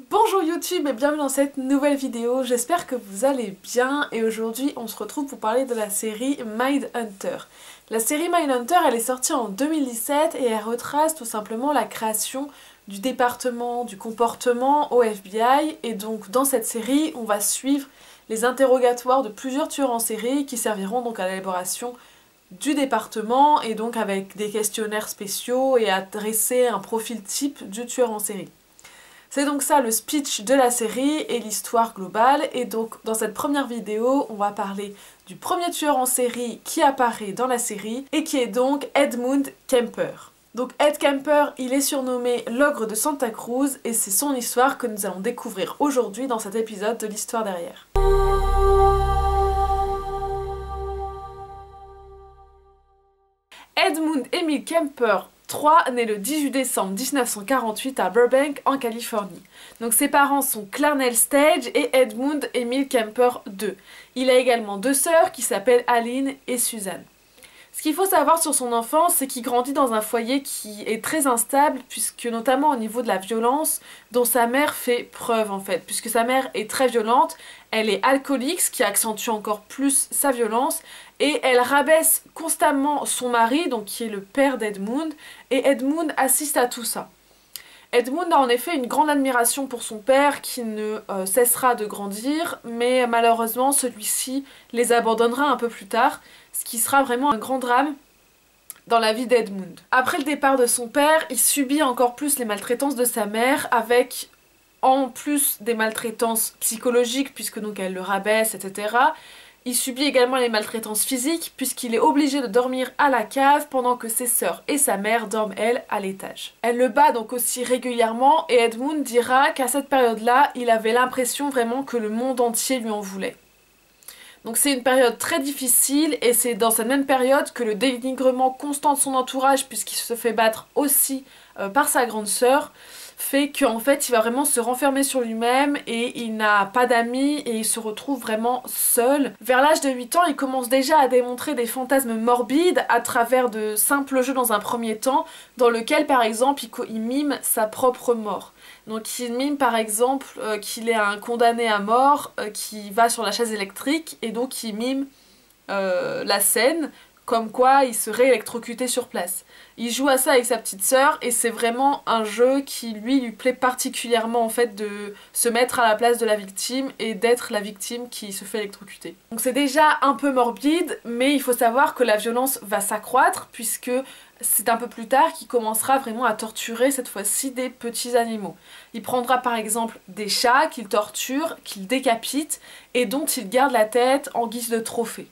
Bonjour YouTube et bienvenue dans cette nouvelle vidéo, j'espère que vous allez bien et aujourd'hui on se retrouve pour parler de la série Mindhunter. La série Mindhunter elle est sortie en 2017 et elle retrace tout simplement la création du département du comportement au FBI et donc dans cette série on va suivre les interrogatoires de plusieurs tueurs en série qui serviront donc à l'élaboration du département et donc avec des questionnaires spéciaux et à dresser un profil type du tueur en série. C'est donc ça le speech de la série et l'histoire globale et donc dans cette première vidéo on va parler du premier tueur en série qui apparaît dans la série et qui est donc Edmund Kemper. Donc Ed Kemper il est surnommé l'ogre de Santa Cruz et c'est son histoire que nous allons découvrir aujourd'hui dans cet épisode de l'histoire derrière. Edmund Emil Kemper III, né le 18 décembre 1948 à Burbank en Californie. Donc ses parents sont Clarnell Stage et Edmund Emil Kemper II. Il a également deux sœurs qui s'appellent Aline et Suzanne. Ce qu'il faut savoir sur son enfance, c'est qu'il grandit dans un foyer qui est très instable, puisque notamment au niveau de la violence, dont sa mère fait preuve en fait, puisque sa mère est très violente, elle est alcoolique, ce qui accentue encore plus sa violence, et elle rabaisse constamment son mari, donc qui est le père d'Edmund, et Edmund assiste à tout ça. Edmund a en effet une grande admiration pour son père qui ne cessera de grandir, mais malheureusement celui-ci les abandonnera un peu plus tard, ce qui sera vraiment un grand drame dans la vie d'Edmund. Après le départ de son père, il subit encore plus les maltraitances de sa mère avec en plus des maltraitances psychologiques puisque donc elle le rabaisse, etc. Il subit également les maltraitances physiques puisqu'il est obligé de dormir à la cave pendant que ses sœurs et sa mère dorment elles à l'étage. Elle le bat donc aussi régulièrement et Edmund dira qu'à cette période-là, il avait l'impression vraiment que le monde entier lui en voulait. Donc c'est une période très difficile et c'est dans cette même période que le dénigrement constant de son entourage puisqu'il se fait battre aussi par sa grande sœur fait qu'en fait il va vraiment se renfermer sur lui-même et il n'a pas d'amis et il se retrouve vraiment seul. Vers l'âge de 8 ans, il commence déjà à démontrer des fantasmes morbides à travers de simples jeux dans un premier temps dans lequel par exemple il mime sa propre mort. Donc il mime par exemple qu'il est un condamné à mort qui va sur la chaise électrique et donc il mime la scène comme quoi il serait électrocuté sur place. Il joue à ça avec sa petite sœur et c'est vraiment un jeu qui lui plaît particulièrement en fait de se mettre à la place de la victime et d'être la victime qui se fait électrocuter. Donc c'est déjà un peu morbide mais il faut savoir que la violence va s'accroître puisque c'est un peu plus tard qu'il commencera vraiment à torturer cette fois-ci des petits animaux. Il prendra par exemple des chats qu'il torture, qu'il décapite et dont il garde la tête en guise de trophée.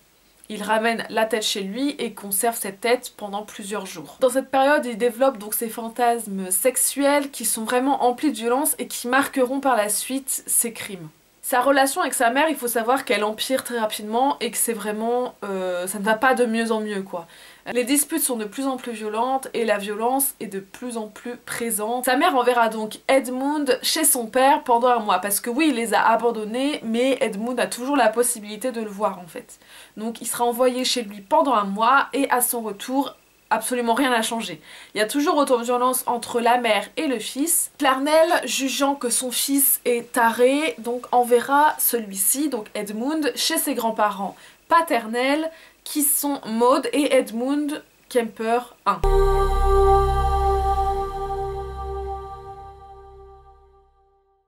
Il ramène la tête chez lui et conserve cette tête pendant plusieurs jours. Dans cette période, il développe donc ses fantasmes sexuels qui sont vraiment emplis de violence et qui marqueront par la suite ses crimes. Sa relation avec sa mère, il faut savoir qu'elle empire très rapidement et que c'est vraiment... ça ne va pas de mieux en mieux quoi. Les disputes sont de plus en plus violentes et la violence est de plus en plus présente. Sa mère enverra donc Edmund chez son père pendant un mois parce que oui, il les a abandonnés mais Edmund a toujours la possibilité de le voir en fait. Donc il sera envoyé chez lui pendant un mois et à son retour, absolument rien n'a changé. Il y a toujours autant de violence entre la mère et le fils. Clarnell, jugeant que son fils est taré, donc enverra celui-ci, donc Edmund, chez ses grands-parents paternels qui sont Maud et Edmund Kemper I.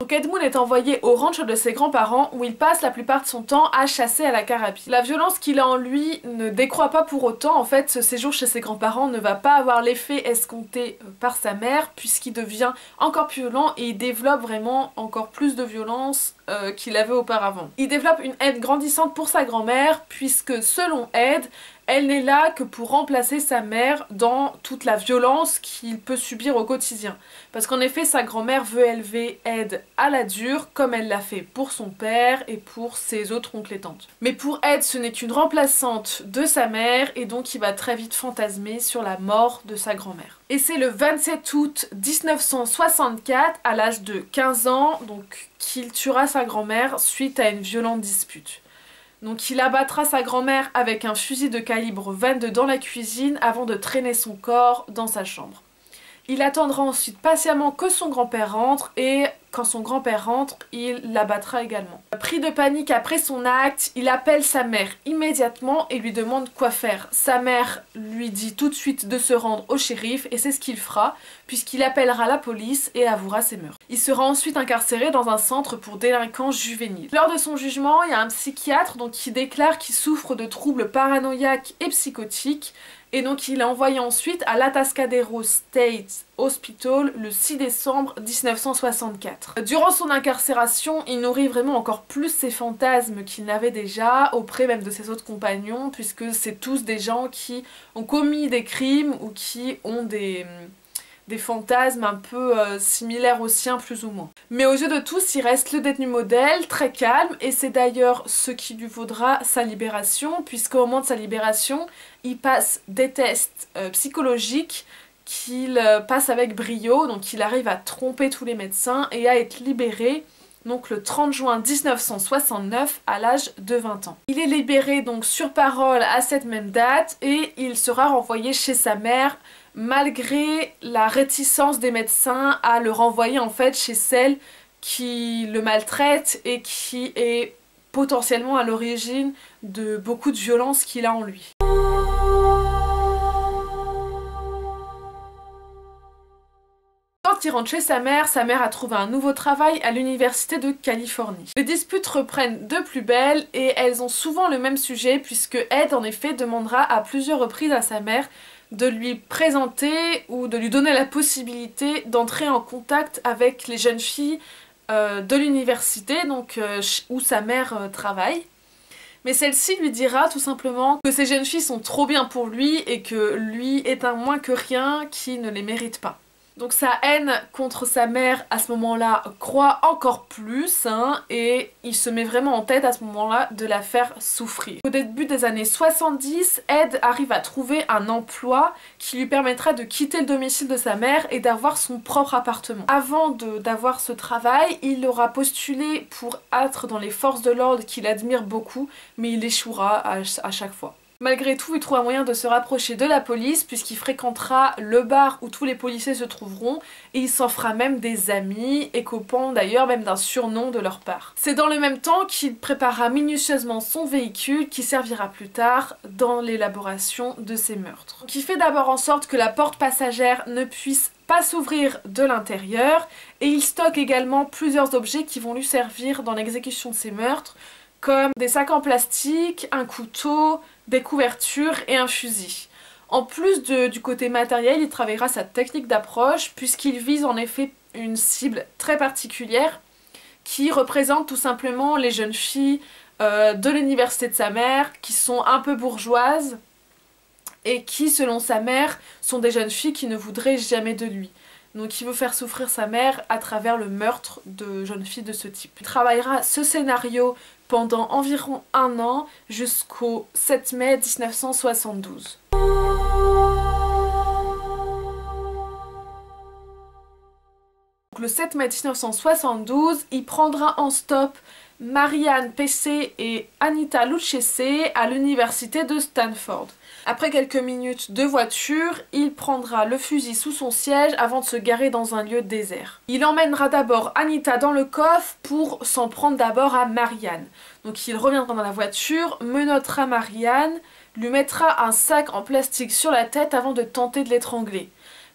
Donc Edmund est envoyé au ranch de ses grands-parents où il passe la plupart de son temps à chasser à la carabine. La violence qu'il a en lui ne décroît pas pour autant, en fait ce séjour chez ses grands-parents ne va pas avoir l'effet escompté par sa mère puisqu'il devient encore plus violent et il développe vraiment encore plus de violence qu'il avait auparavant. Il développe une haine grandissante pour sa grand-mère puisque selon Ed, elle n'est là que pour remplacer sa mère dans toute la violence qu'il peut subir au quotidien. Parce qu'en effet, sa grand-mère veut élever Ed à la dure, comme elle l'a fait pour son père et pour ses autres oncles et tantes. Mais pour Ed, ce n'est qu'une remplaçante de sa mère, et donc il va très vite fantasmer sur la mort de sa grand-mère. Et c'est le 27 août 1964, à l'âge de 15 ans, donc qu'il tuera sa grand-mère suite à une violente dispute. Donc il abattra sa grand-mère avec un fusil de calibre 22 dans la cuisine avant de traîner son corps dans sa chambre. Il attendra ensuite patiemment que son grand-père rentre et quand son grand-père rentre, il l'abattra également. Pris de panique après son acte, il appelle sa mère immédiatement et lui demande quoi faire. Sa mère lui dit tout de suite de se rendre au shérif et c'est ce qu'il fera puisqu'il appellera la police et avouera ses meurtres. Il sera ensuite incarcéré dans un centre pour délinquants juvéniles. Lors de son jugement, il y a un psychiatre qui déclare qu'il souffre de troubles paranoïaques et psychotiques. Et donc il est envoyé ensuite à l'Atascadero State Hospital le 6 décembre 1964. Durant son incarcération, il nourrit vraiment encore plus ses fantasmes qu'il n'avait déjà, auprès même de ses autres compagnons, puisque c'est tous des gens qui ont commis des crimes ou qui ont des fantasmes un peu similaires aux siens plus ou moins. Mais aux yeux de tous, il reste le détenu modèle, très calme, et c'est d'ailleurs ce qui lui vaudra sa libération, puisqu'au moment de sa libération, il passe des tests psychologiques qu'il passe avec brio, donc il arrive à tromper tous les médecins et à être libéré donc le 30 juin 1969 à l'âge de 20 ans. Il est libéré donc sur parole à cette même date et il sera renvoyé chez sa mère malgré la réticence des médecins à le renvoyer en fait chez celle qui le maltraite et qui est potentiellement à l'origine de beaucoup de violences qu'il a en lui. Quand il rentre chez sa mère a trouvé un nouveau travail à l'université de Californie. Les disputes reprennent de plus belle et elles ont souvent le même sujet puisque Ed en effet demandera à plusieurs reprises à sa mère de lui présenter ou de lui donner la possibilité d'entrer en contact avec les jeunes filles de l'université, donc où sa mère travaille. Mais celle-ci lui dira tout simplement que ces jeunes filles sont trop bien pour lui et que lui est un moins que rien qui ne les mérite pas. Donc sa haine contre sa mère à ce moment-là croît encore plus et il se met vraiment en tête à ce moment-là de la faire souffrir. Au début des années 70, Ed arrive à trouver un emploi qui lui permettra de quitter le domicile de sa mère et d'avoir son propre appartement. Avant d'avoir ce travail, il aura postulé pour être dans les forces de l'ordre qu'il admire beaucoup, mais il échouera à chaque fois. Malgré tout, il trouve un moyen de se rapprocher de la police puisqu'il fréquentera le bar où tous les policiers se trouveront et il s'en fera même des amis, écopant d'ailleurs même d'un surnom de leur part. C'est dans le même temps qu'il préparera minutieusement son véhicule qui servira plus tard dans l'élaboration de ses meurtres. Donc, il fait d'abord en sorte que la porte passagère ne puisse pas s'ouvrir de l'intérieur et il stocke également plusieurs objets qui vont lui servir dans l'exécution de ses meurtres, comme des sacs en plastique, un couteau, des couvertures et un fusil. En plus du côté matériel, il travaillera sa technique d'approche puisqu'il vise en effet une cible très particulière qui représente tout simplement les jeunes filles de l'université de sa mère qui sont un peu bourgeoises et qui, selon sa mère, sont des jeunes filles qui ne voudraient jamais de lui. Donc il veut faire souffrir sa mère à travers le meurtre de jeunes filles de ce type. Il travaillera ce scénario pendant environ un an jusqu'au 7 mai 1972. Donc, le 7 mai 1972, il prendra en stop Marianne Pesce et Anita Lucchese à l'université de Stanford. Après quelques minutes de voiture, il prendra le fusil sous son siège avant de se garer dans un lieu désert. Il emmènera d'abord Anita dans le coffre pour s'en prendre d'abord à Marianne. Donc il reviendra dans la voiture, menottera Marianne, lui mettra un sac en plastique sur la tête avant de tenter de l'étrangler.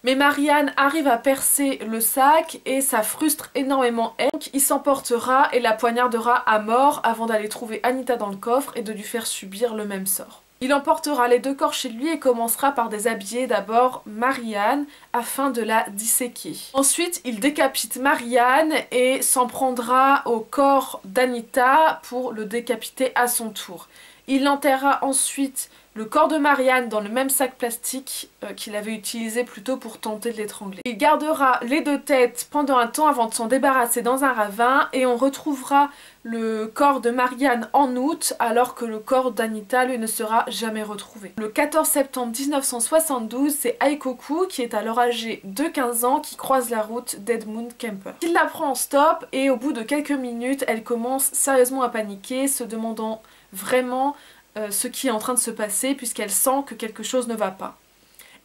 Mais Marianne arrive à percer le sac et ça frustre énormément Ed. Donc il s'emportera et la poignardera à mort avant d'aller trouver Anita dans le coffre et de lui faire subir le même sort. Il emportera les deux corps chez lui et commencera par déshabiller d'abord Marianne afin de la disséquer. Ensuite, il décapite Marianne et s'en prendra au corps d'Anita pour le décapiter à son tour. Il enterrera ensuite le corps de Marianne dans le même sac plastique qu'il avait utilisé plus tôt pour tenter de l'étrangler. Il gardera les deux têtes pendant un temps avant de s'en débarrasser dans un ravin et on retrouvera le corps de Marianne en août alors que le corps d'Anita lui ne sera jamais retrouvé. Le 14 septembre 1972, c'est Aikoku qui est alors âgée de 15 ans qui croise la route d'Edmund Kemper. Il la prend en stop et au bout de quelques minutes, elle commence sérieusement à paniquer, se demandant vraiment ce qui est en train de se passer puisqu'elle sent que quelque chose ne va pas.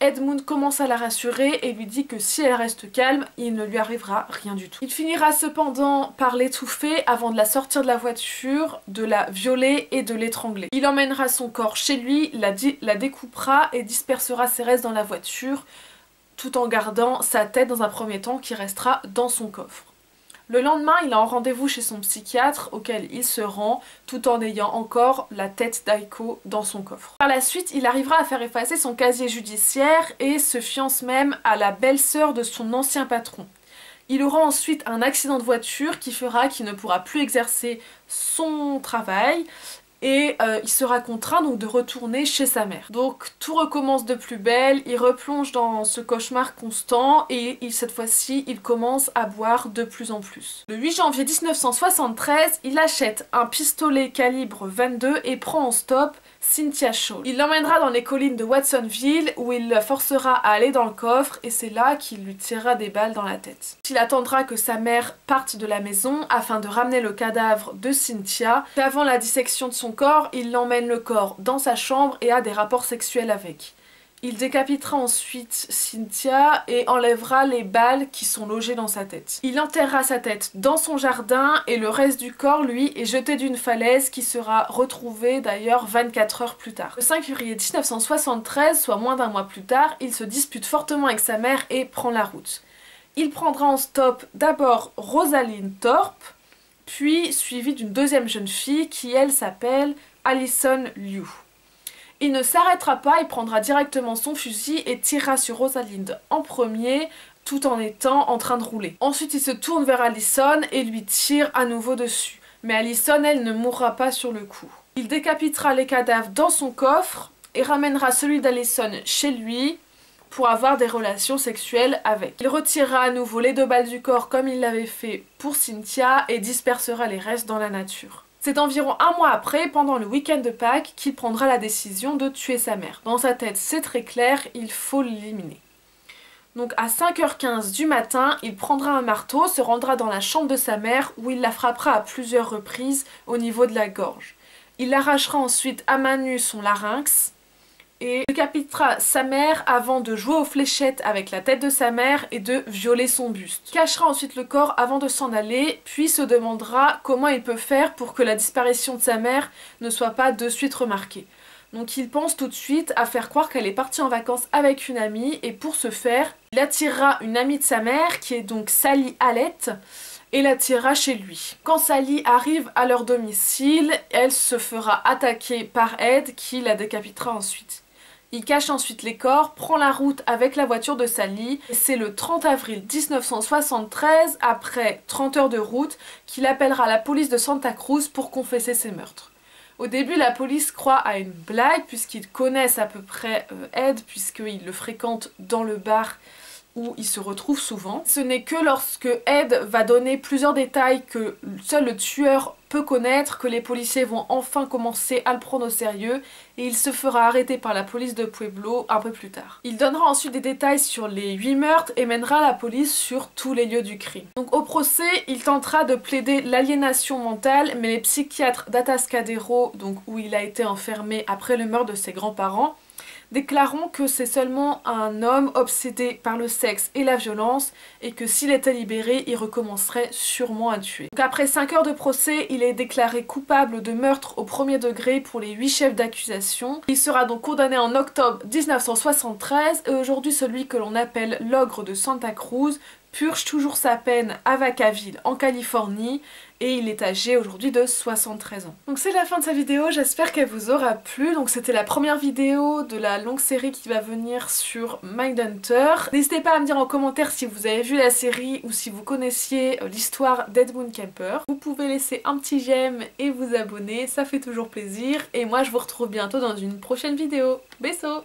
Edmund commence à la rassurer et lui dit que si elle reste calme, il ne lui arrivera rien du tout. Il finira cependant par l'étouffer avant de la sortir de la voiture, de la violer et de l'étrangler. Il emmènera son corps chez lui, la découpera et dispersera ses restes dans la voiture, tout en gardant sa tête dans un premier temps qui restera dans son coffre. Le lendemain, il a un rendez-vous chez son psychiatre auquel il se rend tout en ayant encore la tête d'Aiko dans son coffre. Par la suite, il arrivera à faire effacer son casier judiciaire et se fiance même à la belle-sœur de son ancien patron. Il aura ensuite un accident de voiture qui fera qu'il ne pourra plus exercer son travail et il sera contraint donc de retourner chez sa mère. Donc tout recommence de plus belle, il replonge dans ce cauchemar constant et cette fois-ci il commence à boire de plus en plus. Le 8 janvier 1973, il achète un pistolet calibre 22 et prend en stop Cynthia Shaw. Il l'emmènera dans les collines de Watsonville où il la forcera à aller dans le coffre et c'est là qu'il lui tirera des balles dans la tête. Il attendra que sa mère parte de la maison afin de ramener le cadavre de Cynthia. Avant la dissection de son corps, il emmène le corps dans sa chambre et a des rapports sexuels avec. Il décapitera ensuite Cynthia et enlèvera les balles qui sont logées dans sa tête. Il enterrera sa tête dans son jardin et le reste du corps, lui, est jeté d'une falaise qui sera retrouvée d'ailleurs 24 heures plus tard. Le 5 février 1973, soit moins d'un mois plus tard, il se dispute fortement avec sa mère et prend la route. Il prendra en stop d'abord Rosalind Thorpe, puis suivie d'une deuxième jeune fille qui, elle, s'appelle Allison Liu. Il ne s'arrêtera pas, il prendra directement son fusil et tirera sur Rosalind en premier, tout en étant en train de rouler. Ensuite, il se tourne vers Allison et lui tire à nouveau dessus. Mais Allison, elle, ne mourra pas sur le coup. Il décapitera les cadavres dans son coffre et ramènera celui d'Allison chez lui pour avoir des relations sexuelles avec. Il retirera à nouveau les 2 balles du corps comme il l'avait fait pour Cynthia et dispersera les restes dans la nature. C'est environ un mois après, pendant le week-end de Pâques, qu'il prendra la décision de tuer sa mère. Dans sa tête, c'est très clair, il faut l'éliminer. Donc à 5h15 du matin, il prendra un marteau, se rendra dans la chambre de sa mère où il la frappera à plusieurs reprises au niveau de la gorge. Il arrachera ensuite à main nue son larynx et décapitera sa mère avant de jouer aux fléchettes avec la tête de sa mère et de violer son buste. Il cachera ensuite le corps avant de s'en aller, puis se demandera comment il peut faire pour que la disparition de sa mère ne soit pas de suite remarquée. Donc il pense tout de suite à faire croire qu'elle est partie en vacances avec une amie et pour ce faire, il attirera une amie de sa mère qui est donc Sally Hallett et l'attirera chez lui. Quand Sally arrive à leur domicile, elle se fera attaquer par Ed qui la décapitera ensuite. Il cache ensuite les corps, prend la route avec la voiture de Sally et c'est le 30 avril 1973, après 30 heures de route, qu'il appellera la police de Santa Cruz pour confesser ses meurtres. Au début, la police croit à une blague puisqu'ils connaissent à peu près Ed puisqu'ils le fréquentent dans le bar où il se retrouve souvent. Ce n'est que lorsque Ed va donner plusieurs détails que seul le tueur peut connaître que les policiers vont enfin commencer à le prendre au sérieux et il se fera arrêter par la police de Pueblo un peu plus tard. Il donnera ensuite des détails sur les 8 meurtres et mènera la police sur tous les lieux du crime. Donc au procès, il tentera de plaider l'aliénation mentale, mais les psychiatres d'Atascadero, donc où il a été enfermé après le meurtre de ses grands-parents, déclarons que c'est seulement un homme obsédé par le sexe et la violence et que s'il était libéré, il recommencerait sûrement à tuer. Donc après 5 heures de procès, il est déclaré coupable de meurtre au premier degré pour les 8 chefs d'accusation. Il sera donc condamné en octobre 1973 et aujourd'hui celui que l'on appelle l'ogre de Santa Cruz purge toujours sa peine à Vacaville en Californie et il est âgé aujourd'hui de 73 ans. Donc c'est la fin de cette vidéo, j'espère qu'elle vous aura plu. Donc c'était la première vidéo de la longue série qui va venir sur Mindhunter. N'hésitez pas à me dire en commentaire si vous avez vu la série ou si vous connaissiez l'histoire d'Edmund Kemper. Vous pouvez laisser un petit j'aime et vous abonner, ça fait toujours plaisir. Et moi je vous retrouve bientôt dans une prochaine vidéo. Bisous!